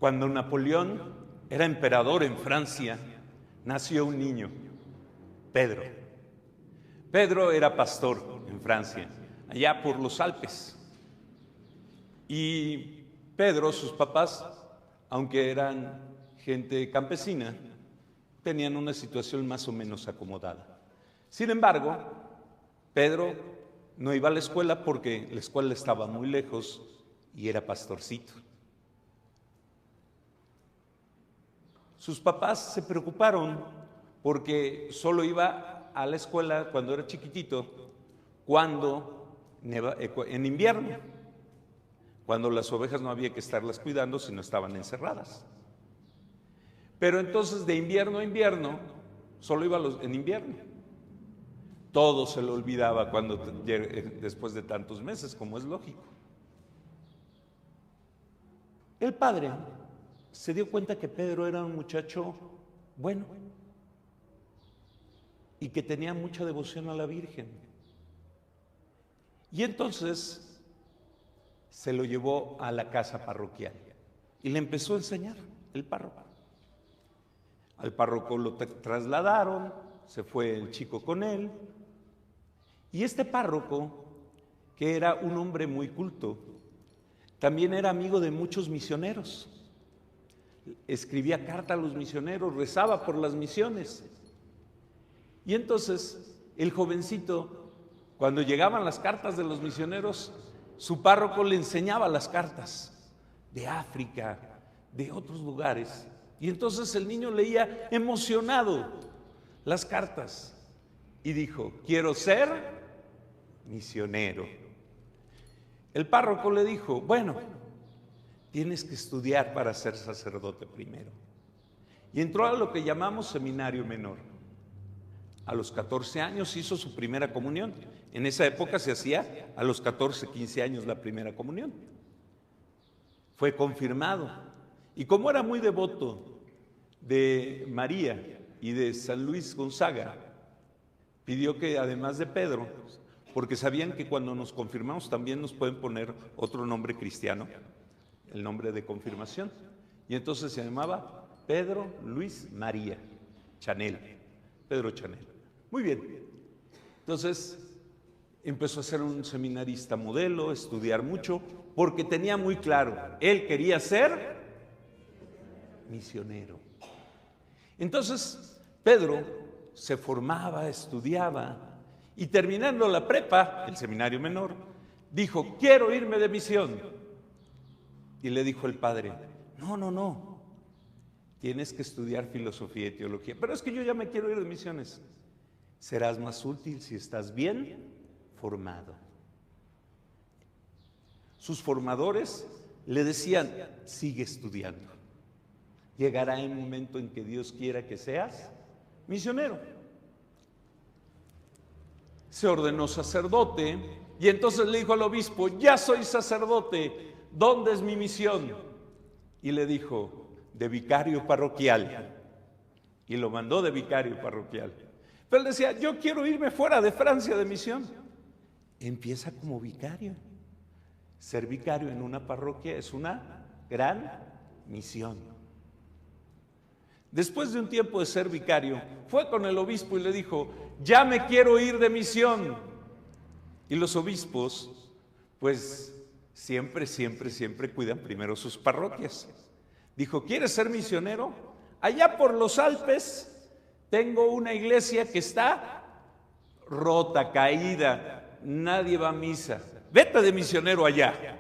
Cuando Napoleón era emperador en Francia, nació un niño, Pedro. Pedro era pastor en Francia, allá por los Alpes. Y Pedro, sus papás, aunque eran gente campesina, tenían una situación más o menos acomodada. Sin embargo, Pedro no iba a la escuela porque la escuela estaba muy lejos y era pastorcito. Sus papás se preocuparon porque solo iba a la escuela cuando era chiquitito, en invierno, cuando las ovejas no había que estarlas cuidando, sino estaban encerradas. Pero entonces de invierno a invierno, solo iba en invierno. Todo se lo olvidaba después de tantos meses, como es lógico. El padre se dio cuenta que Pedro era un muchacho bueno y que tenía mucha devoción a la Virgen. Y entonces se lo llevó a la casa parroquial y le empezó a enseñar el párroco. Al párroco lo trasladaron, se fue el chico con él. Y este párroco, que era un hombre muy culto, también era amigo de muchos misioneros. Escribía carta a los misioneros, rezaba por las misiones. Y entonces el jovencito, cuando llegaban las cartas de los misioneros, su párroco le enseñaba las cartas de África, de otros lugares. Y entonces el niño leía emocionado las cartas y dijo: quiero ser misionero. El párroco le dijo: bueno, tienes que estudiar para ser sacerdote primero. Y entró a lo que llamamos seminario menor. A los 14 años hizo su primera comunión. En esa época se hacía a los 14, 15 años la primera comunión. Fue confirmado. Y como era muy devoto de María y de San Luis Gonzaga, pidió que además de Pedro, porque sabían que cuando nos confirmamos también nos pueden poner otro nombre cristiano, el nombre de confirmación. Y entonces se llamaba Pedro Luis María Chanel, Pedro Chanel. Muy bien. Entonces empezó a ser un seminarista modelo, estudiar mucho, porque tenía muy claro, él quería ser misionero. Entonces Pedro se formaba, estudiaba, y terminando la prepa, el seminario menor, dijo: quiero irme de misión. Y le dijo el padre: no, tienes que estudiar filosofía y teología. Pero es que yo ya me quiero ir de misiones. Serás más útil si estás bien formado. Sus formadores le decían: sigue estudiando. Llegará el momento en que Dios quiera que seas misionero. Se ordenó sacerdote y entonces le dijo al obispo: ya soy sacerdote, ¿dónde es mi misión? Y le dijo: de vicario parroquial. Y lo mandó de vicario parroquial. Pero él decía: yo quiero irme fuera de Francia de misión. Empieza como vicario. Ser vicario en una parroquia es una gran misión. Después de un tiempo de ser vicario, fue con el obispo y le dijo: ya me quiero ir de misión. Y los obispos, pues siempre cuidan primero sus parroquias. Dijo: ¿quieres ser misionero? Allá por los Alpes tengo una iglesia que está rota, caída, nadie va a misa. Vete de misionero allá.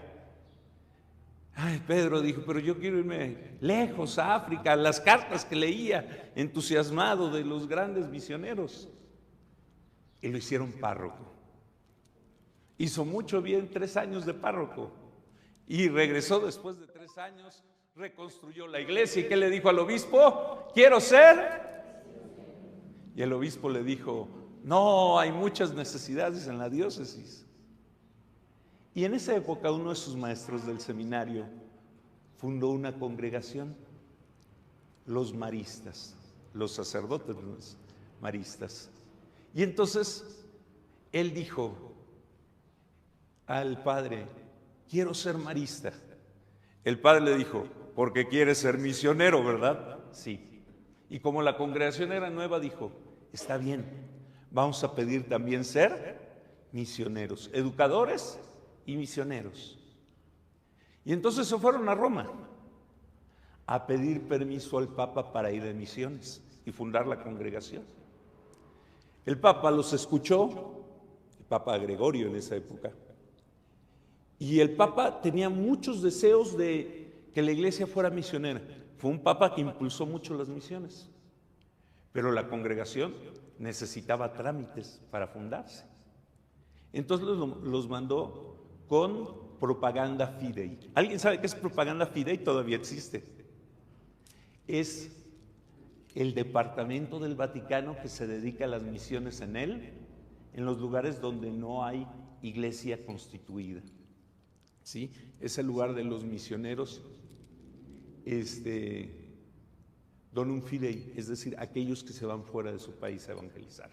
Ay, Pedro dijo: pero yo quiero irme lejos a África, las cartas que leía, entusiasmado de los grandes misioneros. Y lo hicieron párroco. Hizo mucho bien 3 años de párroco. Y regresó después de 3 años, reconstruyó la iglesia. ¿Y qué le dijo al obispo? Quiero ser. Y el obispo le dijo: no, hay muchas necesidades en la diócesis. Y en esa época uno de sus maestros del seminario fundó una congregación, los maristas, los sacerdotes maristas. Y entonces él dijo al padre: quiero ser marista. El padre le dijo: porque quiere ser misionero, ¿verdad? Sí. Y como la congregación era nueva, dijo, está bien, vamos a pedir también ser misioneros, educadores y misioneros. Y entonces se fueron a Roma a pedir permiso al Papa para ir de misiones y fundar la congregación. El Papa los escuchó, el Papa Gregorio en esa época, y el Papa tenía muchos deseos de que la iglesia fuera misionera. Fue un Papa que impulsó mucho las misiones, pero la congregación necesitaba trámites para fundarse. Entonces los mandó con Propaganda Fidei. ¿Alguien sabe qué es Propaganda Fidei? Todavía existe. Es el departamento del Vaticano que se dedica a las misiones en los lugares donde no hay iglesia constituida. ¿Sí? Es el lugar de los misioneros, donum fidei, es decir, aquellos que se van fuera de su país a evangelizar.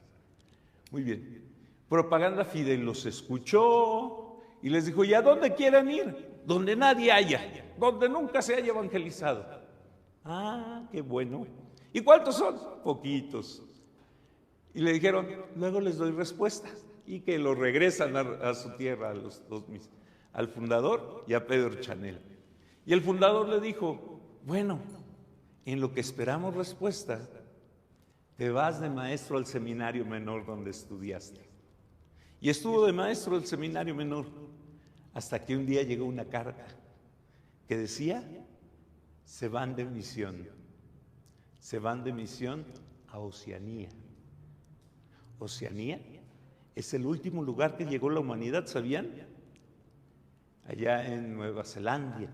Muy bien. Propaganda Fidei los escuchó y les dijo, ¿y a dónde quieren ir? Donde nadie haya, donde nunca se haya evangelizado. Ah, qué bueno. ¿Y cuántos son? Poquitos. Y le dijeron, luego les doy respuesta. Y que lo regresan a su tierra, al fundador y a Pedro Chanel. Y el fundador le dijo, bueno, en lo que esperamos respuesta, te vas de maestro al seminario menor donde estudiaste. Y estuvo de maestro del seminario menor, hasta que un día llegó una carta que decía, se van de misión a Oceanía. Oceanía es el último lugar que llegó la humanidad, ¿sabían? Allá en Nueva Zelanda.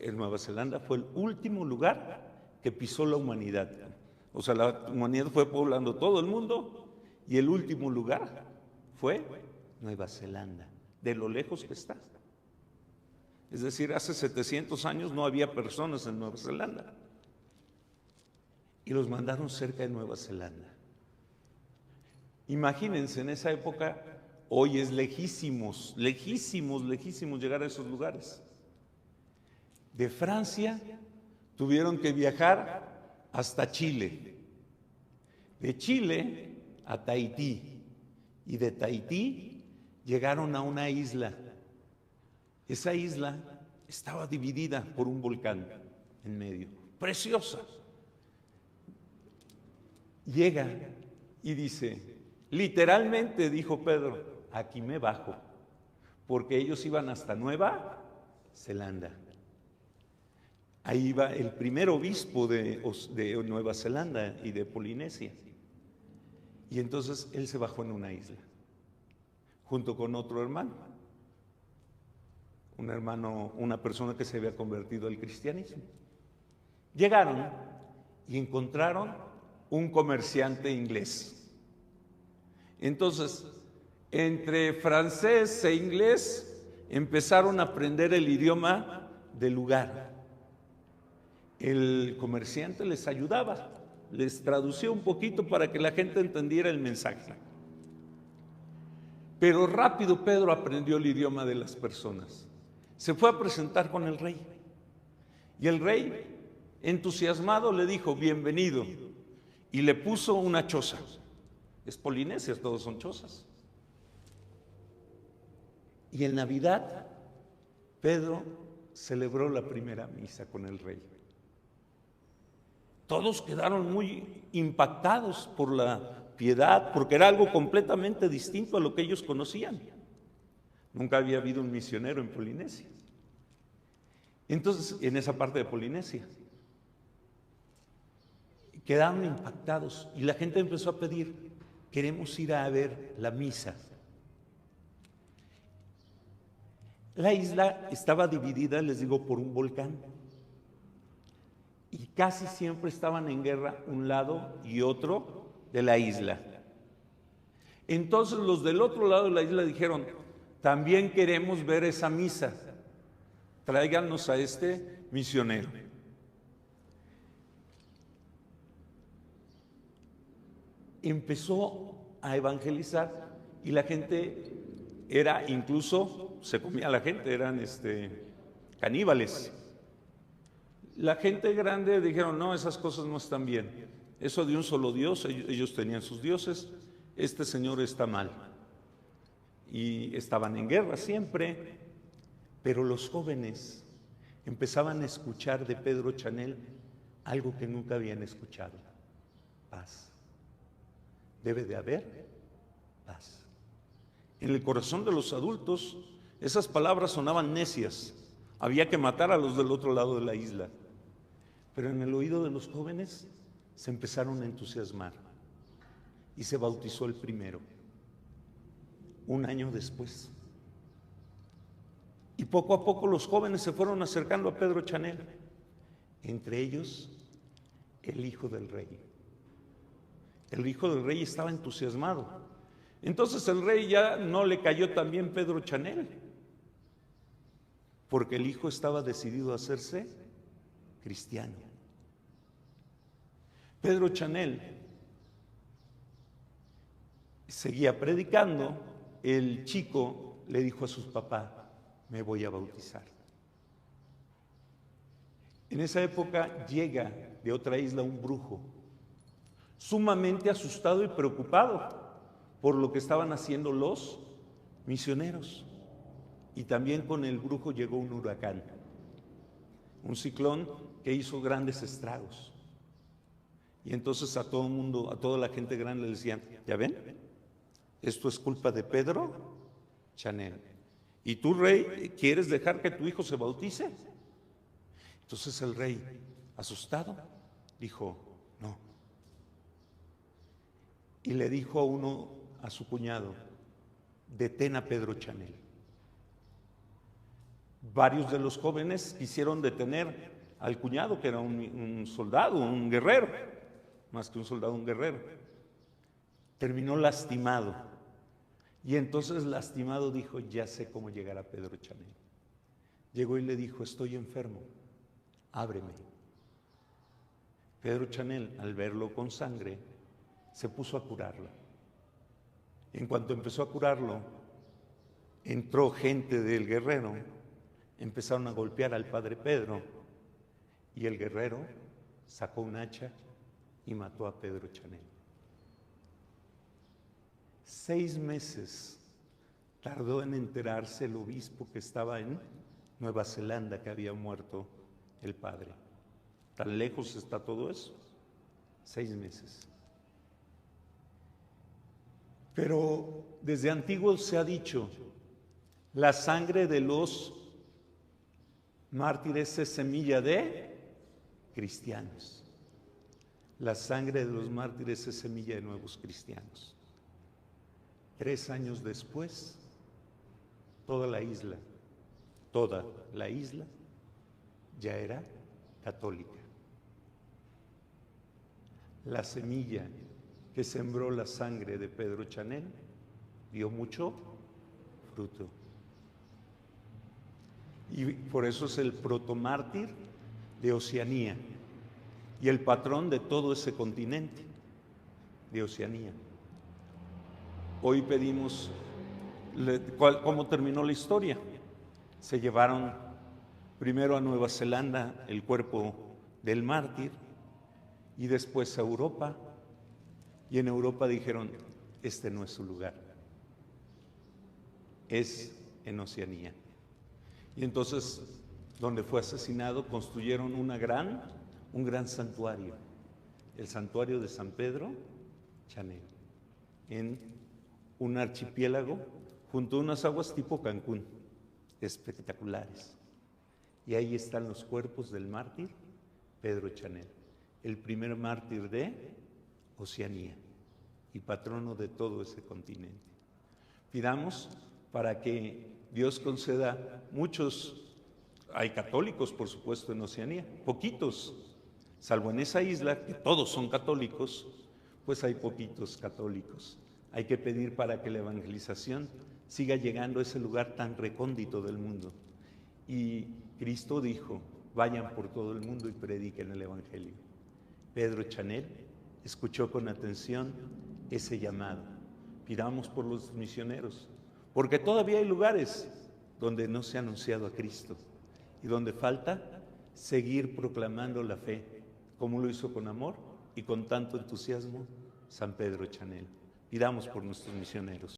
En Nueva Zelanda fue el último lugar que pisó la humanidad. O sea, la humanidad fue poblando todo el mundo y el último lugar fue Nueva Zelanda, de lo lejos que está. Es decir, hace 700 años no había personas en Nueva Zelanda. Y los mandaron cerca de Nueva Zelanda. Imagínense, en esa época, hoy es lejísimos llegar a esos lugares. De Francia tuvieron que viajar hasta Chile. De Chile a Tahití. Y de Tahití llegaron a una isla. Esa isla estaba dividida por un volcán en medio, preciosa. Llega y dice, literalmente dijo Pedro, aquí me bajo, porque ellos iban hasta Nueva Zelanda. Ahí iba el primer obispo de Nueva Zelanda y de Polinesia. Y entonces él se bajó en una isla, junto con otro hermano. Un hermano, una persona que se había convertido al cristianismo. Llegaron y encontraron un comerciante inglés. Entonces, entre francés e inglés empezaron a aprender el idioma del lugar. El comerciante les ayudaba, les traducía un poquito para que la gente entendiera el mensaje. Pero rápido Pedro aprendió el idioma de las personas. Se fue a presentar con el rey. Y el rey, entusiasmado, le dijo, bienvenido. Y le puso una choza. Es Polinesia, todos son chozas. Y en Navidad, Pedro celebró la primera misa con el rey. Todos quedaron muy impactados por la piedad, porque era algo completamente distinto a lo que ellos conocían. Nunca había habido un misionero en Polinesia. Entonces, en esa parte de Polinesia, quedaron impactados y la gente empezó a pedir, queremos ir a ver la misa. La isla estaba dividida, les digo, por un volcán. Y casi siempre estaban en guerra un lado y otro de la isla. Entonces los del otro lado de la isla dijeron, también queremos ver esa misa, tráiganos a este misionero. Empezó a evangelizar y la gente era, incluso se comía a la gente, eran caníbales. La gente grande dijeron, no, esas cosas no están bien. Eso de un solo Dios, ellos tenían sus dioses, este señor está mal. Y estaban en guerra siempre, pero los jóvenes empezaban a escuchar de Pedro Chanel algo que nunca habían escuchado: paz. Debe de haber paz. En el corazón de los adultos, esas palabras sonaban necias. Había que matar a los del otro lado de la isla. Pero en el oído de los jóvenes se empezaron a entusiasmar y se bautizó el primero, un año después. Y poco a poco los jóvenes se fueron acercando a Pedro Chanel, entre ellos el hijo del rey. El hijo del rey estaba entusiasmado. Entonces el rey ya no le cayó tan bien Pedro Chanel, porque el hijo estaba decidido a hacerse cristiano. Pedro Chanel seguía predicando. El chico le dijo a sus papás: me voy a bautizar. En esa época llega de otra isla un brujo, sumamente asustado y preocupado por lo que estaban haciendo los misioneros. Y también con el brujo llegó un huracán, un ciclón que hizo grandes estragos. Y entonces a todo el mundo, a toda la gente grande le decían: ¿ya ven? Esto es culpa de Pedro Chanel. ¿Y tú, rey, quieres dejar que tu hijo se bautice? Entonces el rey, asustado, dijo: no. Y le dijo a su cuñado: detén a Pedro Chanel. Varios de los jóvenes quisieron detener al cuñado, que era un soldado, un guerrero, más que un soldado, un guerrero. Terminó lastimado. Y entonces, lastimado, dijo: ya sé cómo llegar a Pedro Chanel. Llegó y le dijo: estoy enfermo, ábreme. Pedro Chanel, al verlo con sangre, se puso a curarlo. En cuanto empezó a curarlo, entró gente del guerrero, empezaron a golpear al padre Pedro, y el guerrero sacó un hacha y mató a Pedro Chanel. 6 meses tardó en enterarse el obispo que estaba en Nueva Zelanda, que había muerto el padre. ¿Tan lejos está todo eso? 6 meses. Pero desde antiguo se ha dicho: la sangre de los mártires es semilla de cristianos. La sangre de los mártires es semilla de nuevos cristianos. 3 años después, toda la isla ya era católica. La semilla que sembró la sangre de Pedro Chanel dio mucho fruto. Y por eso es el protomártir de Oceanía y el patrón de todo ese continente de Oceanía. Hoy pedimos cómo terminó la historia. Se llevaron primero a Nueva Zelanda el cuerpo del mártir y después a Europa. Y en Europa dijeron: este no es su lugar, es en Oceanía. Y entonces, donde fue asesinado, construyeron un gran santuario, el santuario de San Pedro Chanel, en un archipiélago junto a unas aguas tipo Cancún, espectaculares. Y ahí están los cuerpos del mártir Pedro Chanel, el primer mártir de Oceanía y patrono de todo ese continente. Pidamos para que Dios conceda hay católicos, por supuesto, en Oceanía, poquitos, salvo en esa isla, que todos son católicos, pues hay poquitos católicos. Hay que pedir para que la evangelización siga llegando a ese lugar tan recóndito del mundo. Y Cristo dijo: vayan por todo el mundo y prediquen el evangelio. Pedro Chanel escuchó con atención ese llamado. Pidamos por los misioneros, porque todavía hay lugares donde no se ha anunciado a Cristo y donde falta seguir proclamando la fe, como lo hizo con amor y con tanto entusiasmo San Pedro Chanel. Pidamos por nuestros misioneros.